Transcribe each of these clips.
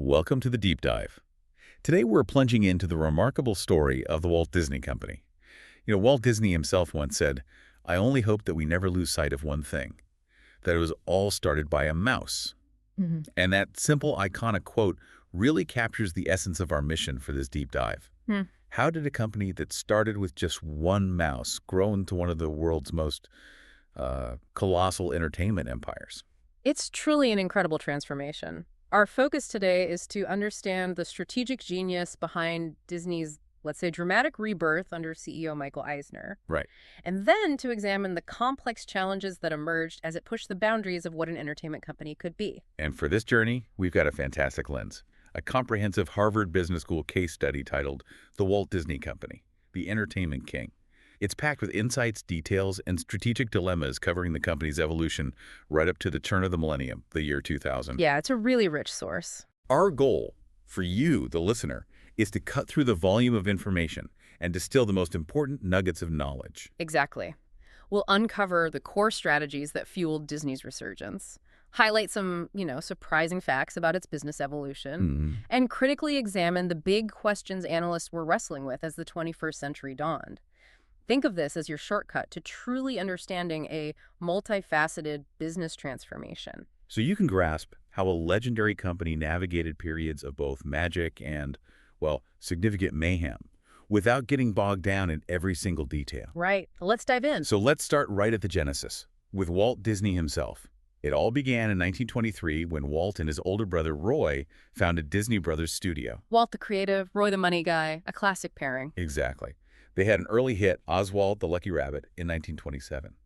Welcome to the Deep Dive. Today we're plunging into the remarkable story of the Walt Disney Company. Walt Disney himself once said, "I only hope that we never lose sight of one thing, that it was all started by a mouse." hmm And that simple, iconic quote really captures the essence of our mission for this deep dive. Hmm. How did a company that started with just one mouse grow into one of the world's most colossal entertainment empires? It's truly an incredible transformation. Our focus today is to understand the strategic genius behind Disney's, let's say, dramatic rebirth under CEO Michael Eisner, Right. and then to examine the complex challenges that emerged as it pushed the boundaries of what an entertainment company could be. And for this journey, we've got a fantastic lens, a comprehensive Harvard Business School case study titled The Walt Disney Company, the Entertainment King. It's packed with insights, details, and strategic dilemmas covering the company's evolution right up to the turn of the millennium, the year 2000. Yeah, it's a really rich source. Our goal, for you, the listener, is to cut through the volume of information and distill the most important nuggets of knowledge. Exactly. We'll uncover the core strategies that fueled Disney's resurgence, highlight some, surprising facts about its business evolution, Mhm. and critically examine the big questions analysts were wrestling with as the 21st century dawned. Think of this as your shortcut to truly understanding a multifaceted business transformation. So you can grasp how a legendary company navigated periods of both magic and, well, significant mayhem without getting bogged down in every single detail. Right. Let's dive in. So let's start right at the genesis, with Walt Disney himself. It all began in 1923 when Walt and his older brother Roy founded Disney Brothers Studio. Walt the creative, Roy the money guy, a classic pairing. Exactly. They had an early hit, Oswald the Lucky Rabbit, in 1927.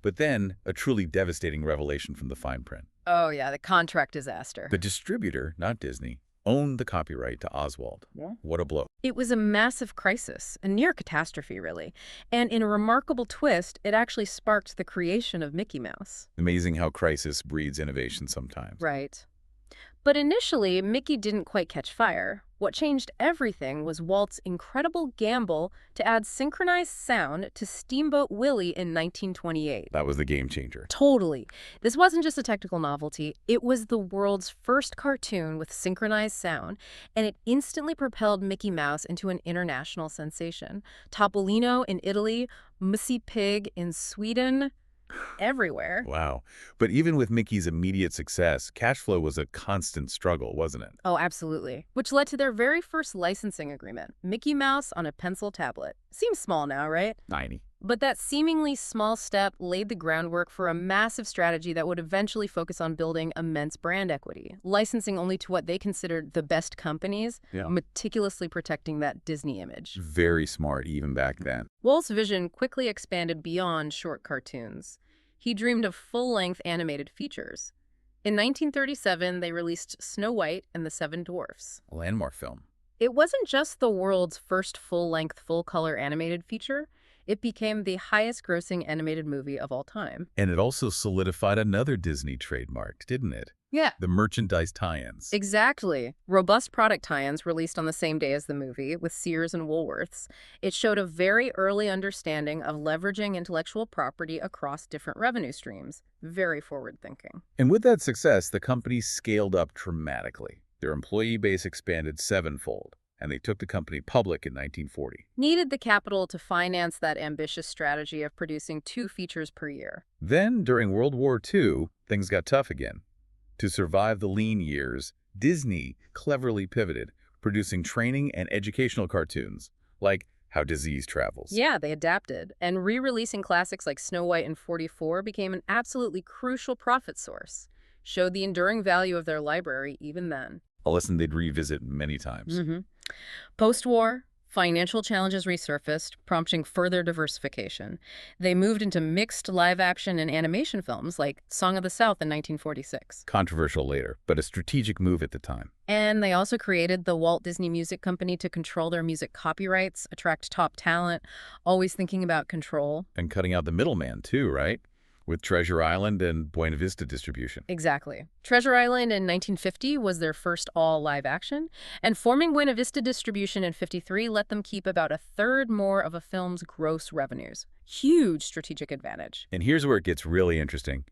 But then, a truly devastating revelation from the fine print. Oh, yeah, the contract disaster. The distributor, not Disney, owned the copyright to Oswald. Yeah. What a blow. It was a massive crisis, a near catastrophe, really. And in a remarkable twist, it actually sparked the creation of Mickey Mouse. Amazing how crisis breeds innovation sometimes. Right. But initially, Mickey didn't quite catch fire. What changed everything was Walt's incredible gamble to add synchronized sound to Steamboat Willie in 1928. That was the game changer. Totally. This wasn't just a technical novelty. It was the world's first cartoon with synchronized sound, and it instantly propelled Mickey Mouse into an international sensation. Topolino in Italy, Mussy Pig in Sweden, everywhere. Wow. But even with Mickey's immediate success, cash flow was a constant struggle, wasn't it? Oh, absolutely. Which led to their very first licensing agreement, Mickey Mouse on a pencil tablet. Seems small now, right? Tiny. But that seemingly small step laid the groundwork for a massive strategy that would eventually focus on building immense brand equity, licensing only to what they considered the best companies, Yeah. meticulously protecting that Disney image. Very smart even back then. Walt's vision quickly expanded beyond short cartoons. He dreamed of full-length animated features. In 1937, they released Snow White and the Seven Dwarfs. A landmark film. It wasn't just the world's first full-length, full-color animated feature. It became the highest-grossing animated movie of all time. And it also solidified another Disney trademark, didn't it? Yeah. The merchandise tie-ins. Exactly. Robust product tie-ins released on the same day as the movie with Sears and Woolworths. It showed a very early understanding of leveraging intellectual property across different revenue streams. Very forward-thinking. And with that success, the company scaled up dramatically. Their employee base expanded sevenfold, and they took the company public in 1940. Needed the capital to finance that ambitious strategy of producing 2 features per year. Then, during World War II, things got tough again. To survive the lean years, Disney cleverly pivoted, producing training and educational cartoons, like How Disease Travels. Yeah, they adapted, and re-releasing classics like Snow White and 44 became an absolutely crucial profit source. Showed the enduring value of their library even then. A lesson they'd revisit many times. Post-war, financial challenges resurfaced, prompting further diversification. They moved into mixed live-action and animation films like Song of the South in 1946. Controversial later, but a strategic move at the time. And they also created the Walt Disney Music Company to control their music copyrights, attract top talent, always thinking about control. And cutting out the middleman, too, right? With Treasure Island and Buena Vista distribution. Exactly. Treasure Island in 1950 was their first all live action, and forming Buena Vista distribution in 53 let them keep about a third more of a film's gross revenues. Huge strategic advantage. And here's where it gets really interesting.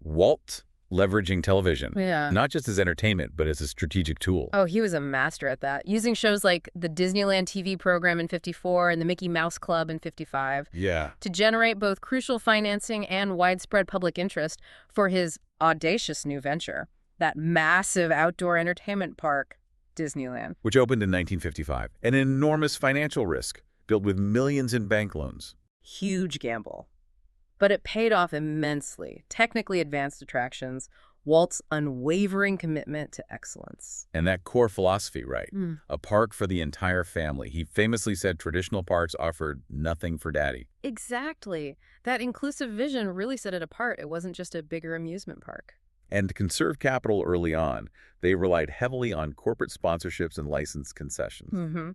Walt Leveraging television, Yeah. not just as entertainment, but as a strategic tool. Oh, he was a master at that, using shows like the Disneyland TV program in '54 and the Mickey Mouse Club in '55 Yeah. to generate both crucial financing and widespread public interest for his audacious new venture, that massive outdoor entertainment park, Disneyland. Which opened in 1955. An enormous financial risk, built with millions in bank loans. Huge gamble. But it paid off immensely. Technically advanced attractions, Walt's unwavering commitment to excellence. And that core philosophy, right? Mm. A park for the entire family. He famously said traditional parks offered nothing for daddy. Exactly. That inclusive vision really set it apart. It wasn't just a bigger amusement park. And to conserve capital early on, they relied heavily on corporate sponsorships and license concessions. Mm-hmm.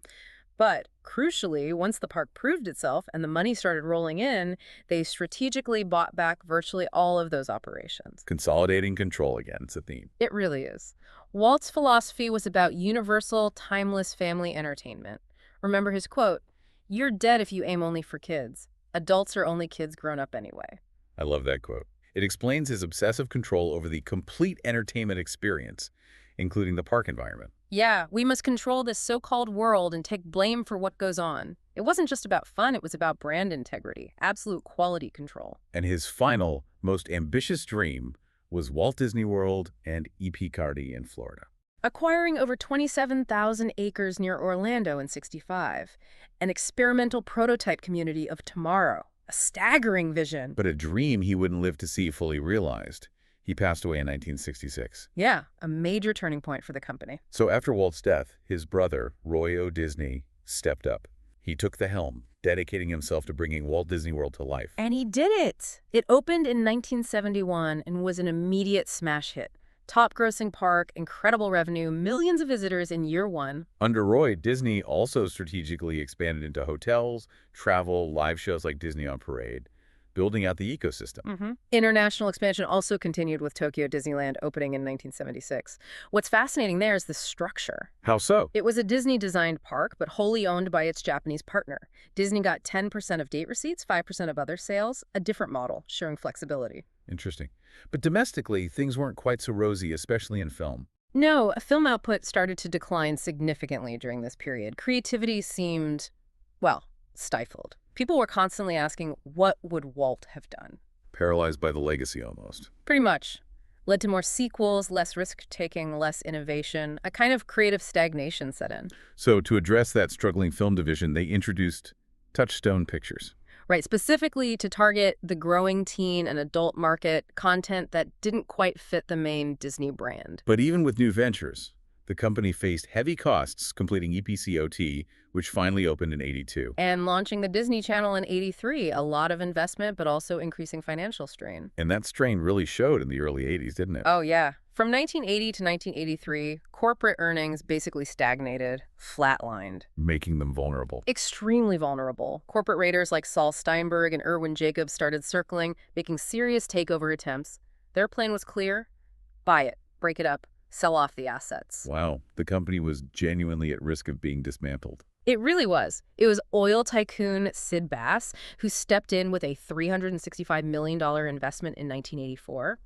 But crucially, once the park proved itself and the money started rolling in, they strategically bought back virtually all of those operations. Consolidating control again, it's a theme. It really is. Walt's philosophy was about universal, timeless family entertainment. Remember his quote, "You're dead if you aim only for kids. Adults are only kids grown up anyway." I love that quote. It explains his obsessive control over the complete entertainment experience, including the park environment. Yeah, we must control this so-called world and take blame for what goes on. It wasn't just about fun, it was about brand integrity, absolute quality control. And his final, most ambitious dream was Walt Disney World and E.P. Cardi in Florida. Acquiring over 27,000 acres near Orlando in '65, an experimental prototype community of tomorrow, a staggering vision. But a dream he wouldn't live to see fully realized. He passed away in 1966. Yeah, a major turning point for the company. So after Walt's death, his brother, Roy O. Disney, stepped up. He took the helm, dedicating himself to bringing Walt Disney World to life. And he did it! It opened in 1971 and was an immediate smash hit. Top-grossing park, incredible revenue, millions of visitors in year one. Under Roy, Disney also strategically expanded into hotels, travel, live shows like Disney on Parade, building out the ecosystem. International expansion also continued with Tokyo Disneyland opening in 1976. What's fascinating there is the structure. How so? It was a Disney-designed park, but wholly owned by its Japanese partner. Disney got 10% of gate receipts, 5% of other sales, a different model, showing flexibility. Interesting. But domestically, things weren't quite so rosy, especially in film. No, film output started to decline significantly during this period. Creativity seemed, well, stifled. People were constantly asking, what would Walt have done? Paralyzed by the legacy almost. Pretty much. Led to more sequels, less risk-taking, less innovation. A kind of creative stagnation set in. So to address that struggling film division, they introduced Touchstone Pictures. Right, specifically to target the growing teen and adult market, content that didn't quite fit the main Disney brand. But even with new ventures, the company faced heavy costs completing EPCOT, which finally opened in '82. And launching the Disney Channel in '83, a lot of investment, but also increasing financial strain. And that strain really showed in the early '80s, didn't it? Oh, yeah. From 1980 to 1983, corporate earnings basically stagnated, flatlined. Making them vulnerable. Extremely vulnerable. Corporate raiders like Saul Steinberg and Irwin Jacobs started circling, making serious takeover attempts. Their plan was clear: buy it, break it up, sell off the assets. Wow, the company was genuinely at risk of being dismantled. It really was. It was oil tycoon Sid Bass who stepped in with a $365 million investment in 1984.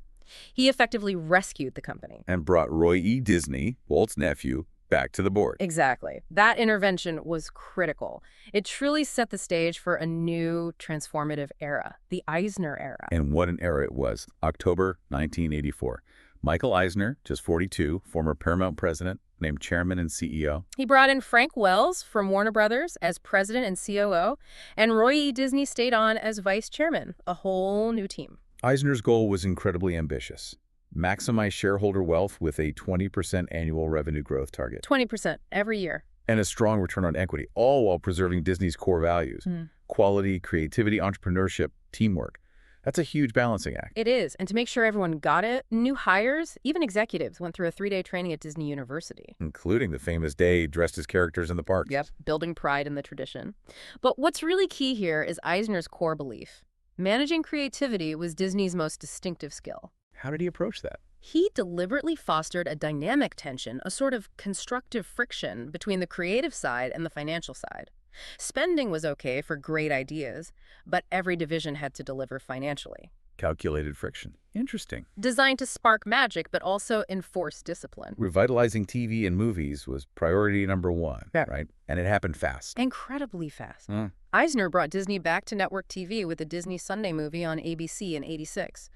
He effectively rescued the company. And brought Roy E. Disney, Walt's nephew, back to the board. Exactly. That intervention was critical. It truly set the stage for a new transformative era, the Eisner era. And what an era it was. October 1984. Michael Eisner, just 42, former Paramount president, named chairman and CEO. He brought in Frank Wells from Warner Brothers as president and COO, and Roy E. Disney stayed on as vice chairman, a whole new team. Eisner's goal was incredibly ambitious. Maximize shareholder wealth with a 20% annual revenue growth target. 20% every year. And a strong return on equity, all while preserving Disney's core values. Quality, creativity, entrepreneurship, teamwork. That's a huge balancing act. It is. And to make sure everyone got it, new hires, even executives, went through a 3-day training at Disney University. Including the famous day dressed as characters in the parks. Yep, building pride in the tradition. But what's really key here is Eisner's core belief. Managing creativity was Disney's most distinctive skill. How did he approach that? He deliberately fostered a dynamic tension, a sort of constructive friction between the creative side and the financial side. Spending was okay for great ideas, but every division had to deliver financially. Calculated friction. Interesting. Designed to spark magic, but also enforce discipline. Revitalizing TV and movies was priority number one, Yeah. right? And it happened fast. Incredibly fast. Hmm. Eisner brought Disney back to network TV with the Disney Sunday movie on ABC in '86.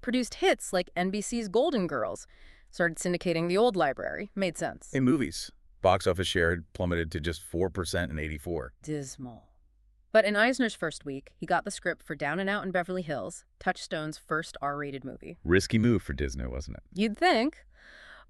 Produced hits like NBC's Golden Girls. Started syndicating The Old Library. Made sense. In movies, box office share had plummeted to just 4% in '84. Dismal. But in Eisner's first week, he got the script for Down and Out in Beverly Hills, Touchstone's first R-rated movie. Risky move for Disney, wasn't it? You'd think.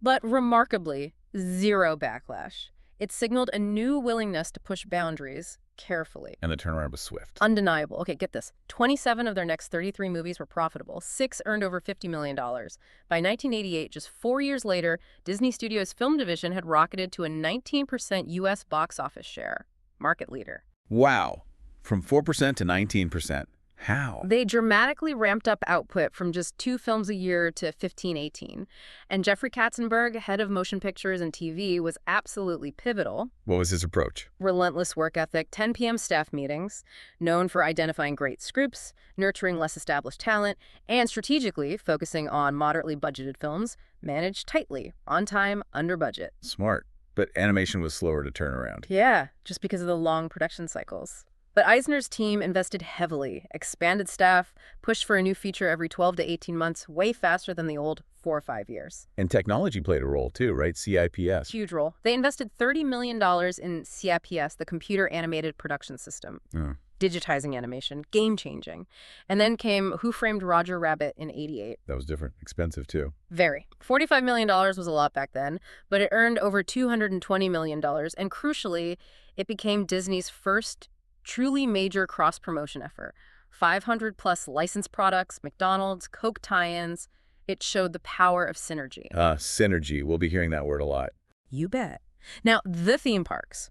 But remarkably, zero backlash. It signaled a new willingness to push boundaries carefully. And the turnaround was swift. Undeniable. Okay, get this. 27 of their next 33 movies were profitable. 6 earned over $50 million. By 1988, just 4 years later, Disney Studios' film division had rocketed to a 19% U.S. box office share. Market leader. Wow. From 4% to 19%. How? They dramatically ramped up output from just 2 films a year to 15, 18. And Jeffrey Katzenberg, head of motion pictures and TV, was absolutely pivotal. What was his approach? Relentless work ethic, 10 p.m. staff meetings, known for identifying great scripts, nurturing less established talent, and strategically focusing on moderately budgeted films, managed tightly, on time, under budget. Smart. But animation was slower to turn around. Yeah, just because of the long production cycles. But Eisner's team invested heavily, expanded staff, pushed for a new feature every 12 to 18 months, way faster than the old 4 or 5 years. And technology played a role too, right? CIPS. Huge role. They invested $30 million in CIPS, the Computer Animated Production System. Oh. Digitizing animation, game-changing. And then came Who Framed Roger Rabbit in '88. That was different. Expensive too. Very. $45 million was a lot back then, but it earned over $220 million. And crucially, it became Disney's first truly major cross-promotion effort. 500-plus licensed products, McDonald's, Coke tie-ins. It showed the power of synergy. Synergy. We'll be hearing that word a lot. You bet. Now, the theme parks.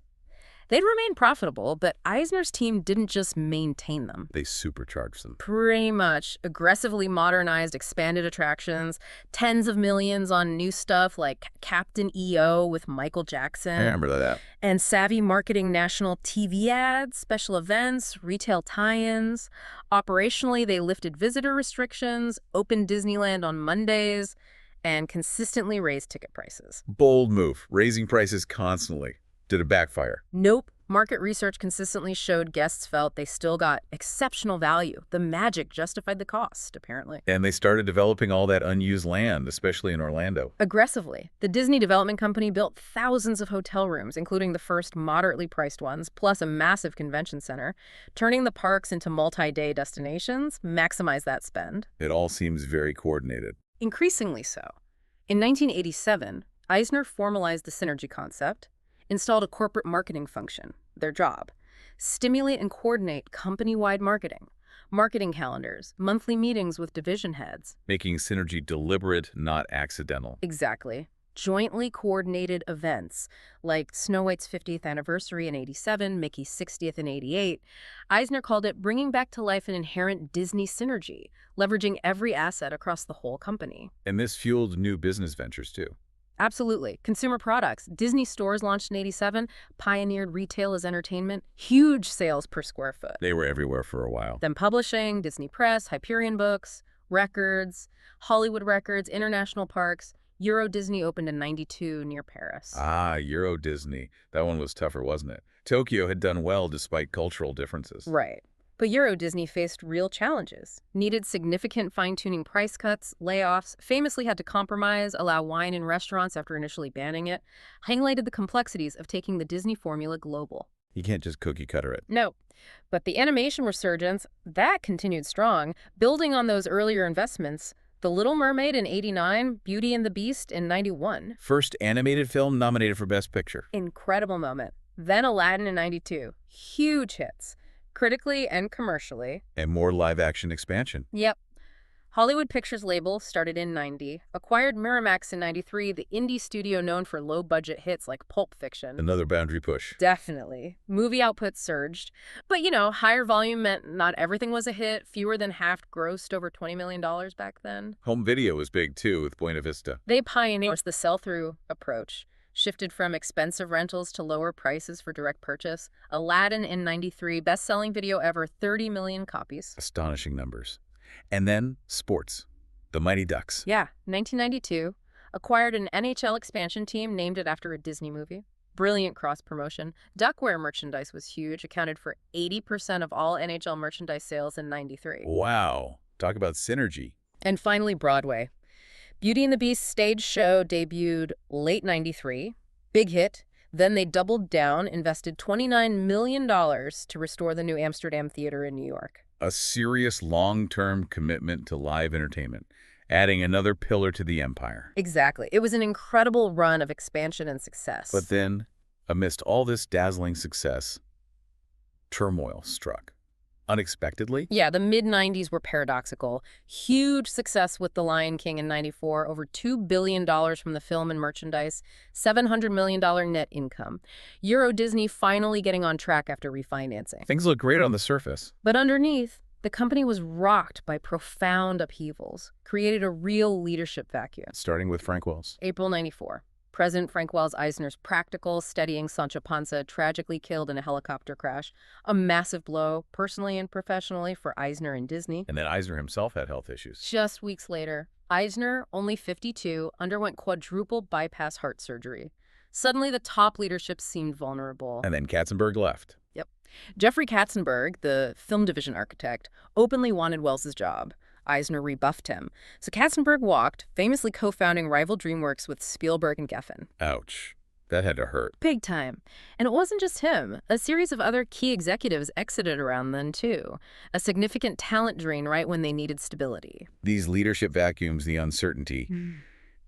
They'd remain profitable, but Eisner's team didn't just maintain them. They supercharged them. Pretty much. Aggressively modernized, expanded attractions, tens of millions on new stuff like Captain EO with Michael Jackson. I remember that. And savvy marketing national TV ads, special events, retail tie-ins. Operationally, they lifted visitor restrictions, opened Disneyland on Mondays, and consistently raised ticket prices. Bold move. Raising prices constantly. Did it backfire? Nope. Market research consistently showed guests felt they still got exceptional value. The magic justified the cost, apparently. And they started developing all that unused land, especially in Orlando. Aggressively. The Disney Development Company built thousands of hotel rooms, including the first moderately priced ones, plus a massive convention center. Turning the parks into multi-day destinations, maximize that spend. It all seems very coordinated. Increasingly so. In 1987, Eisner formalized the synergy concept, installed a corporate marketing function, their job. Stimulate and coordinate company-wide marketing, marketing calendars, monthly meetings with division heads. Making synergy deliberate, not accidental. Exactly. Jointly coordinated events like Snow White's 50th anniversary in '87, Mickey's 60th in '88. Eisner called it bringing back to life an inherent Disney synergy, leveraging every asset across the whole company. And this fueled new business ventures too. Absolutely. Consumer products. Disney stores launched in '87, pioneered retail as entertainment, huge sales per square foot. They were everywhere for a while. Then publishing, Disney Press, Hyperion Books, Records, Hollywood Records, international parks. Euro Disney opened in '92 near Paris. Euro Disney. That one was tougher, wasn't it? Tokyo had done well despite cultural differences. Right. But Euro Disney faced real challenges. Needed significant fine-tuning price cuts, layoffs, famously had to compromise, allow wine in restaurants after initially banning it, highlighted the complexities of taking the Disney formula global. You can't just cookie cutter it. No. But the animation resurgence, that continued strong, building on those earlier investments. The Little Mermaid in '89, Beauty and the Beast in '91. First animated film nominated for Best Picture. Incredible moment. Then Aladdin in '92. Huge hits. Critically and commercially. And more live-action expansion. Yep. Hollywood Pictures label started in '90. Acquired Miramax in '93, the indie studio known for low-budget hits like Pulp Fiction. Another boundary push. Definitely. Movie output surged. But, higher volume meant not everything was a hit. Fewer than half grossed over $20 million back then. Home video was big, too, with Buena Vista. They pioneered the sell-through approach. Shifted from expensive rentals to lower prices for direct purchase. Aladdin in '93, best-selling video ever, 30 million copies. Astonishing numbers. And then sports. The Mighty Ducks. Yeah, 1992, acquired an NHL expansion team named it after a Disney movie. Brilliant cross-promotion. Duckware merchandise was huge, accounted for 80% of all NHL merchandise sales in 93. Wow. Talk about synergy. And finally, Broadway. Beauty and the Beast stage show debuted late 93. Big hit. Then they doubled down, invested $29 million to restore the New Amsterdam Theater in New York. A serious long-term commitment to live entertainment, adding another pillar to the empire. Exactly. It was an incredible run of expansion and success. But then, amidst all this dazzling success, turmoil struck. Unexpectedly? Yeah, the mid-90s were paradoxical. Huge success with The Lion King in 94, over $2 billion from the film and merchandise, $700 million net income. Euro Disney finally getting on track after refinancing. Things look great on the surface. But underneath, the company was rocked by profound upheavals, created a real leadership vacuum. Starting with Frank Wells. April 94. President Frank Wells Eisner's practical, steadying Sancho Panza tragically killed in a helicopter crash. A massive blow, personally and professionally, for Eisner and Disney. And then Eisner himself had health issues. Just weeks later, Eisner, only 52, underwent quadruple bypass heart surgery. Suddenly, the top leadership seemed vulnerable. And then Katzenberg left. Yep. Jeffrey Katzenberg, the film division architect, openly wanted Wells's job. Eisner rebuffed him. So Katzenberg walked, famously co-founding rival DreamWorks with Spielberg and Geffen. Ouch. That had to hurt. Big time. And it wasn't just him. A series of other key executives exited around then, too. A significant talent drain right when they needed stability. These leadership vacuums, the uncertainty,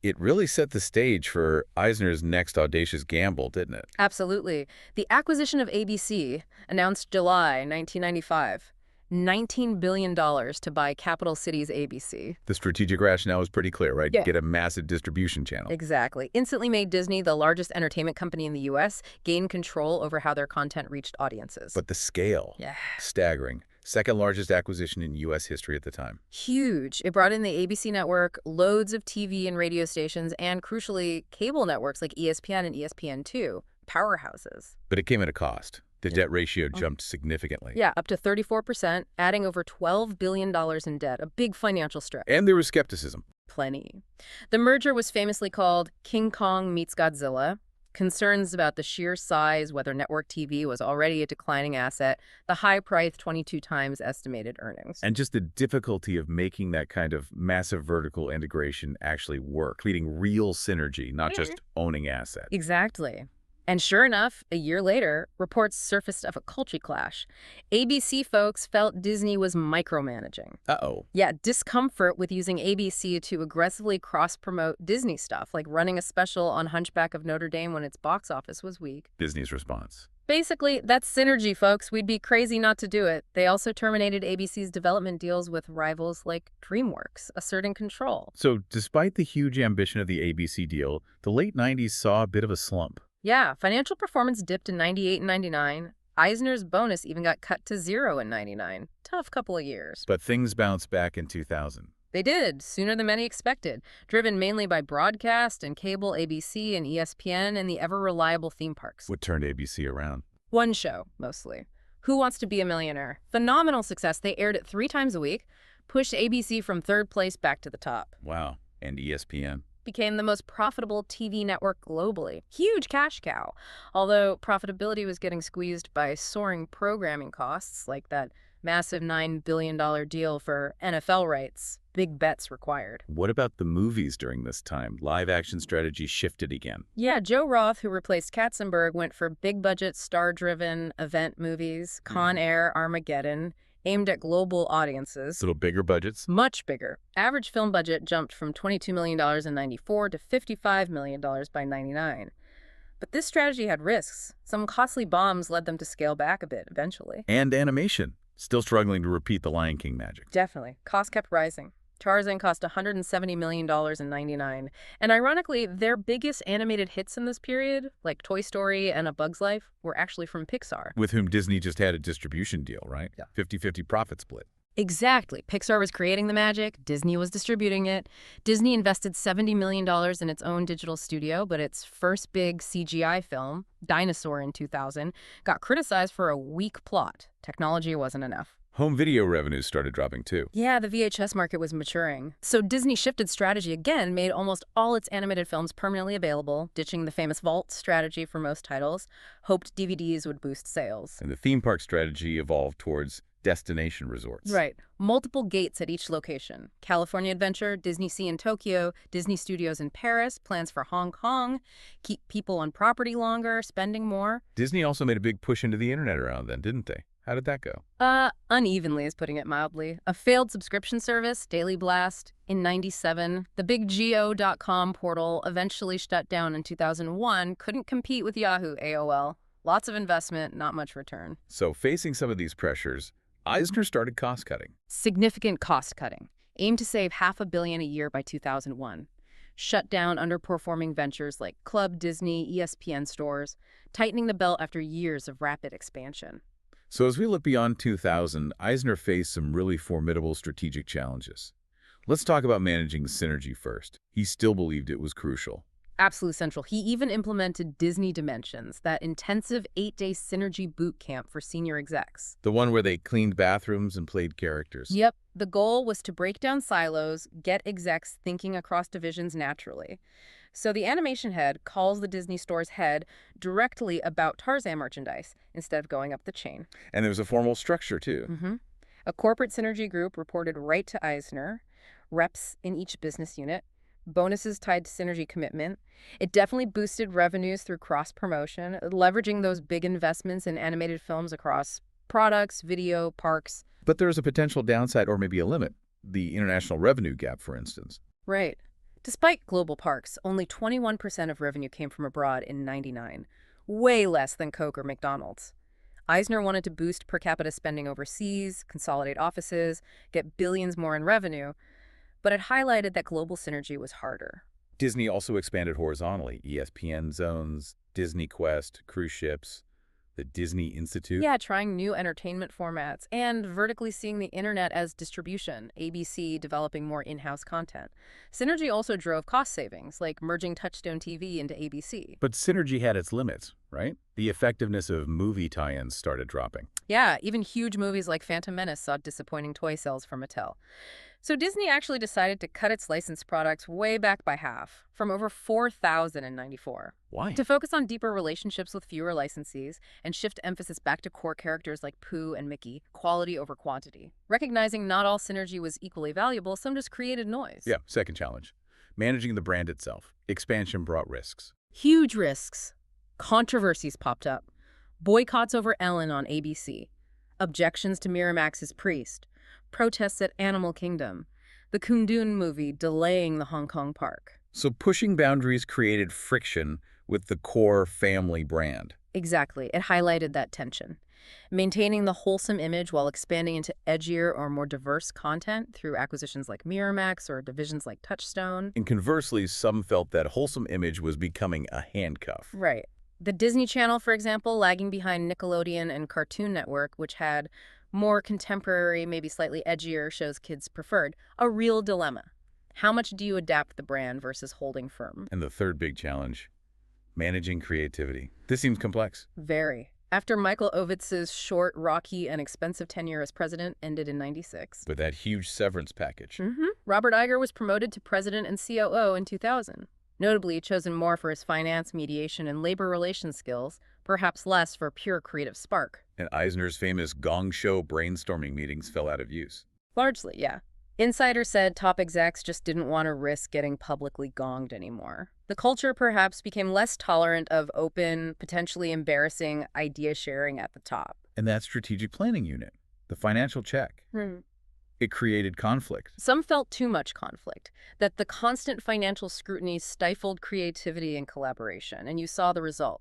it really set the stage for Eisner's next audacious gamble, didn't it? Absolutely. The acquisition of ABC, announced July 1995. $19 billion to buy Capital Cities ABC. The strategic rationale was pretty clear, right? Yeah. Get a massive distribution channel. Exactly. Instantly made Disney the largest entertainment company in the U.S., gain control over how their content reached audiences. But the scale, staggering. Second largest acquisition in U.S. history at the time. Huge. It brought in the ABC network, loads of TV and radio stations, and crucially, cable networks like ESPN and ESPN2, powerhouses. But it came at a cost. The debt ratio jumped significantly. Yeah, up to 34%, adding over $12 billion in debt, a big financial stretch. And there was skepticism. Plenty. The merger was famously called King Kong meets Godzilla. Concerns about the sheer size, whether network TV was already a declining asset, the high price 22 times estimated earnings. And just the difficulty of making that kind of massive vertical integration actually work, creating real synergy, not just owning assets. Exactly. And sure enough, a year later, reports surfaced of a culture clash. ABC folks felt Disney was micromanaging. Uh-oh. Yeah, discomfort with using ABC to aggressively cross-promote Disney stuff, like running a special on Hunchback of Notre Dame when its box office was weak. Disney's response. Basically, that's synergy, folks. We'd be crazy not to do it. They also terminated ABC's development deals with rivals like DreamWorks, asserting control. So despite the huge ambition of the ABC deal, the late 90s saw a bit of a slump. Yeah, financial performance dipped in 98 and 99. Eisner's bonus even got cut to 0 in 99. Tough couple of years. But things bounced back in 2000. They did, sooner than many expected, driven mainly by broadcast and cable ABC and ESPN and the ever-reliable theme parks. What turned ABC around? One show, mostly. Who Wants to Be a Millionaire? Phenomenal success. They aired it 3 times a week, pushed ABC from 3rd place back to the top. Wow. And ESPN? Became the most profitable TV network globally. Huge cash cow. Although profitability was getting squeezed by soaring programming costs, like that massive $9 billion deal for NFL rights. Big bets required. What about the movies during this time? Live action strategy shifted again. Yeah, Joe Roth, who replaced Katzenberg, went for big-budget, star-driven event movies, Con Air, Armageddon, aimed at global audiences. Little bigger budgets? Much bigger. Average film budget jumped from $22 million in 94 to $55 million by 99. But this strategy had risks. Some costly bombs led them to scale back a bit eventually. And animation. Still struggling to repeat the Lion King magic. Definitely. Costs kept rising. Tarzan cost $170 million in 99. And ironically, their biggest animated hits in this period, like Toy Story and A Bug's Life, were actually from Pixar. With whom Disney just had a distribution deal, right? Yeah. 50-50 profit split. Exactly. Pixar was creating the magic. Disney was distributing it. Disney invested $70 million in its own digital studio, but its first big CGI film, Dinosaur in 2000, got criticized for a weak plot. Technology wasn't enough. Home video revenues started dropping too. Yeah, the VHS market was maturing. So Disney shifted strategy again, made almost all its animated films permanently available, ditching the famous vault strategy for most titles, hoped DVDs would boost sales. And the theme park strategy evolved towards destination resorts. Right. Multiple gates at each location. California Adventure, Disney Sea in Tokyo, Disney Studios in Paris, plans for Hong Kong, keep people on property longer, spending more. Disney also made a big push into the internet around then, didn't they? How did that go? Unevenly is putting it mildly. A failed subscription service, Daily Blast, in '97. The big Go.com portal eventually shut down in 2001, couldn't compete with Yahoo AOL. Lots of investment, not much return. So facing some of these pressures, Eisner started cost-cutting. Significant cost cutting. Aimed to save $500 million a year by 2001. Shut down underperforming ventures like Club Disney, ESPN stores, tightening the belt after years of rapid expansion. So as we look beyond 2000, Eisner faced some really formidable strategic challenges. Let's talk about managing synergy first. He still believed it was crucial. Absolute central. He even implemented Disney Dimensions, that intensive 8-day synergy boot camp for senior execs. The one where they cleaned bathrooms and played characters. Yep. The goal was to break down silos, get execs thinking across divisions naturally. So the animation head calls the Disney store's head directly about Tarzan merchandise instead of going up the chain. And there was a formal structure, too. A corporate synergy group reported right to Eisner, reps in each business unit, bonuses tied to synergy commitment. It definitely boosted revenues through cross-promotion, leveraging those big investments in animated films across products, video, parks. But there was a potential downside or maybe a limit. The international revenue gap, for instance. Right. Despite global parks, only 21% of revenue came from abroad in '99, way less than Coke or McDonald's. Eisner wanted to boost per capita spending overseas, consolidate offices, get billions more in revenue, but it highlighted that global synergy was harder. Disney also expanded horizontally. ESPN zones, Disney Quest, cruise ships, the Disney Institute. Yeah, trying new entertainment formats and vertically seeing the internet as distribution, ABC developing more in-house content. Synergy also drove cost savings, like merging Touchstone TV into ABC. But synergy had its limits, right? The effectiveness of movie tie-ins started dropping. Yeah, even huge movies like Phantom Menace saw disappointing toy sales from Mattel. So Disney actually decided to cut its licensed products way back by half, from over 4,000 in '94. Why? To focus on deeper relationships with fewer licensees and shift emphasis back to core characters like Pooh and Mickey, quality over quantity. Recognizing not all synergy was equally valuable, some just created noise. Yeah, second challenge. Managing the brand itself. Expansion brought risks. Huge risks. Controversies popped up. Boycotts over Ellen on ABC. Objections to Miramax's Priest. Protests at Animal Kingdom. The Kundun movie delaying the Hong Kong park. So pushing boundaries created friction with the core family brand. Exactly. It highlighted that tension. Maintaining the wholesome image while expanding into edgier or more diverse content through acquisitions like Miramax or divisions like Touchstone. And conversely, some felt that wholesome image was becoming a handcuff. Right. The Disney Channel, for example, lagging behind Nickelodeon and Cartoon Network, which had more contemporary, maybe slightly edgier shows kids preferred. A real dilemma. How much do you adapt the brand versus holding firm? And the third big challenge, managing creativity. This seems complex. Very. After Michael Ovitz's short, rocky, and expensive tenure as president ended in '96. With that huge severance package. Robert Iger was promoted to president and COO in 2000. Notably chosen more for his finance, mediation, and labor relations skills, perhaps less for pure creative spark. And Eisner's famous gong show brainstorming meetings fell out of use. Largely, yeah. Insiders said top execs just didn't want to risk getting publicly gonged anymore. The culture perhaps became less tolerant of open, potentially embarrassing idea sharing at the top. And that strategic planning unit, the financial check, it created conflict. Some felt too much conflict, that the constant financial scrutiny stifled creativity and collaboration, and you saw the result.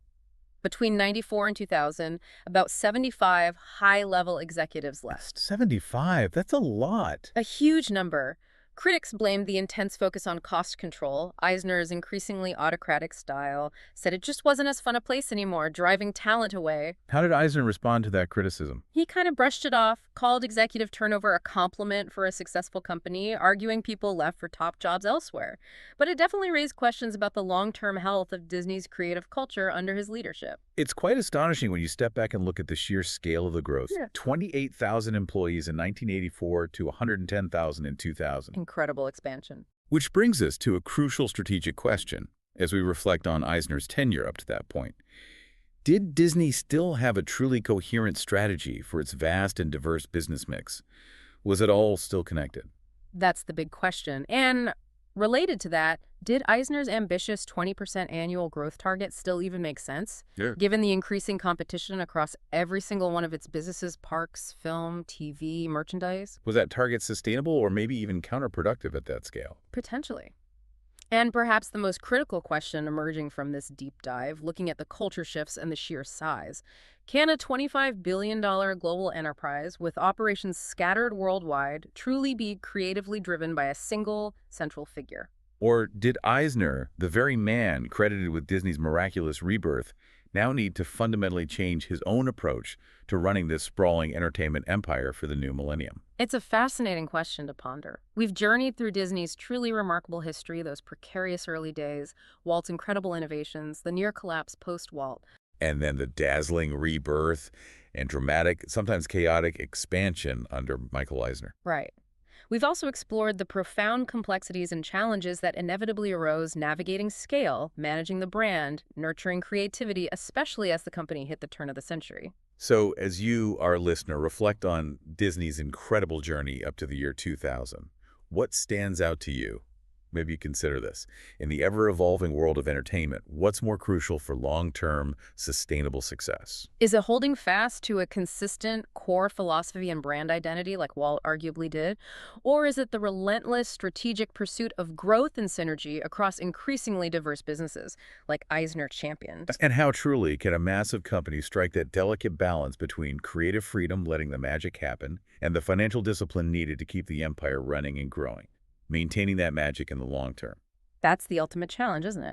Between '94 and 2000, about 75 high-level executives left. 75? That's a lot. A huge number. Critics blamed the intense focus on cost control. Eisner's increasingly autocratic style said it just wasn't as fun a place anymore, driving talent away. How did Eisner respond to that criticism? He kind of brushed it off, called executive turnover a compliment for a successful company, arguing people left for top jobs elsewhere. But it definitely raised questions about the long-term health of Disney's creative culture under his leadership. It's quite astonishing when you step back and look at the sheer scale of the growth. Yeah. 28,000 employees in 1984 to 110,000 in 2000. Incredible expansion. Which brings us to a crucial strategic question as we reflect on Eisner's tenure up to that point. Did Disney still have a truly coherent strategy for its vast and diverse business mix? Was it all still connected? That's the big question. And related to that, did Eisner's ambitious 20% annual growth target still even make sense? Yeah. Given the increasing competition across every single one of its businesses, parks, film, TV, merchandise? Was that target sustainable or maybe even counterproductive at that scale? Potentially. And perhaps the most critical question emerging from this deep dive, looking at the culture shifts and the sheer size. Can a $25 billion global enterprise with operations scattered worldwide truly be creatively driven by a single central figure? Or did Eisner, the very man credited with Disney's miraculous rebirth, now need to fundamentally change his own approach to running this sprawling entertainment empire for the new millennium? It's a fascinating question to ponder. We've journeyed through Disney's truly remarkable history, those precarious early days, Walt's incredible innovations, the near collapse post-Walt. And then the dazzling rebirth and dramatic, sometimes chaotic expansion under Michael Eisner. Right. We've also explored the profound complexities and challenges that inevitably arose navigating scale, managing the brand, nurturing creativity, especially as the company hit the turn of the century. So as you, our listener, reflect on Disney's incredible journey up to the year 2000, what stands out to you? Maybe you consider this. In the ever-evolving world of entertainment, what's more crucial for long-term, sustainable success? Is it holding fast to a consistent core philosophy and brand identity like Walt arguably did? Or is it the relentless strategic pursuit of growth and synergy across increasingly diverse businesses like Eisner championed? And how truly can a massive company strike that delicate balance between creative freedom, letting the magic happen, and the financial discipline needed to keep the empire running and growing, maintaining that magic in the long term? That's the ultimate challenge, isn't it?